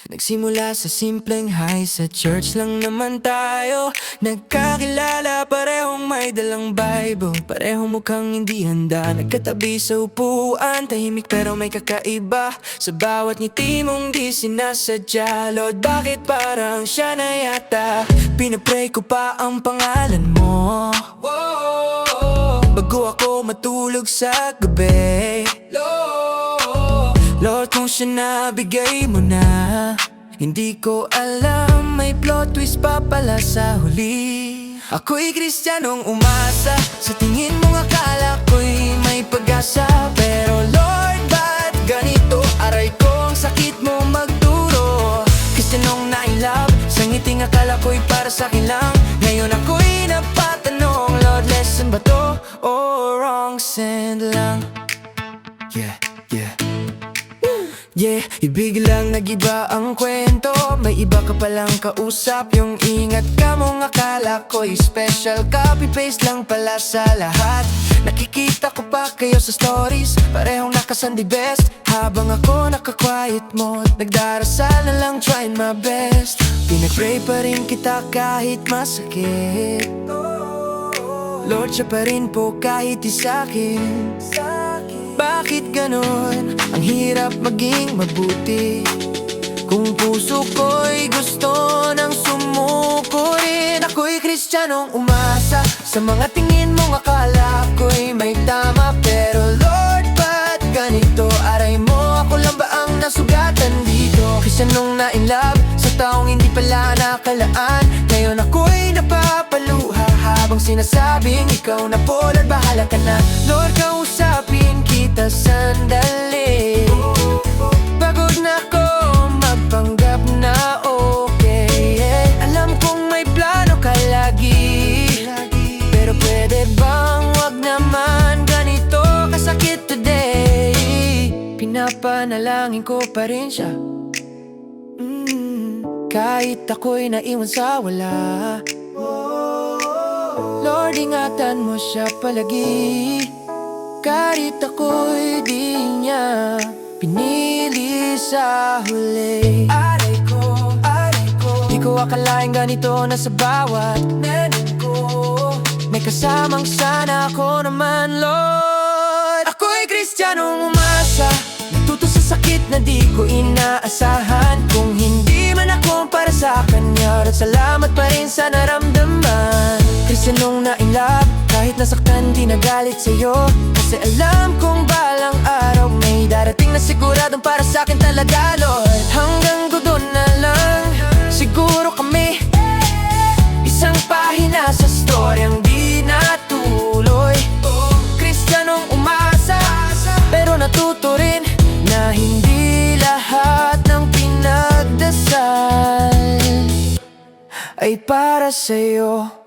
Nagsimula sa simpleng hi, sa church lang naman tayo. Nagkakilala, parehong may dalang Bible, parehong mukhang hindi handa. Nagkatabi sa upuan, tahimik pero may kakaiba. Sa bawat ngiti mong di sinasadya, Lord, bakit parang siya na yata? Pinapray ko pa ang pangalan mo bago ako matulog sa gabi. Lord, kung siya nabigay mo na, hindi ko alam, may plot twist pa pala sa huli. Ako'y Kristiyanong umasa, sa tingin mong akala ko'y may pag-asa. Pero Lord, ba't ganito? Aray ko, ang sakit mo magduro. Kristiyanong na-in-love, sa ngiting akala ko'y para sa'kin lang. Ngayon ako'y napatanong, Lord, lesson ba to? O wrong send lang? Yeah, ibig lang nag-iba ang kwento. May iba ka palang kausap, yung ingat ka mong akala ko'y special. Copy-paste lang pala sa lahat. Nakikita ko pa kayo sa stories, parehong nakasandi best. Habang ako naka-quiet mode, nagdarasal na lang, trying my best. Pinag-pray pa rin kita kahit masakit. Lord, siya pa rin po kahit di sa'kin. Bakit ganon? Ang hirap maging mabuti kung puso ko'y gusto nang sumuko rin. Ako'y Kristiyanong umasa, sa mga tingin mong akala ko'y may tama. Pero Lord, ba't ganito? Aray mo, ako lang ba ang nasugatan dito? Kristiyanong na-in-love, sa taong hindi pala nakalaan. Ngayon ako'y napapaluha, habang sinasabing ikaw na po, Lord, bahala ka na. Lord, kausapin kita sandali. Pagod na ko magpanggap na okay, Alam kong may plano ka lagi, pero pwede bang wag naman ganito kasakit today? Pinapanalangin ko pa rin siya, kahit ako'y naiwan sa wala. Lord, ingatan mo siya palagi, kahit ako'y di niya pinili sa huli. Aray ko, di ko akalain ganito na sa bawat nanin ko may kasamang sana ako naman, Lord. Ako'y Kristiyanong umasa, natuto sa sakit na di ko inaasahan. Kung hindi man ako para sa kanya, at salamat pa rin sa naramdaman. Kristiyanong na-in-love, kahit nasaktan di nagalit sa'yo. Kasi alam kong balang araw may darating na siguradong para sa'kin talaga, Lord. Hanggang doon na lang siguro kami, isang pahina sa storyang di natuloy. Kristiyanong umasa, pero natuto rin na hindi lahat ng pinagdasal ay para sa'yo.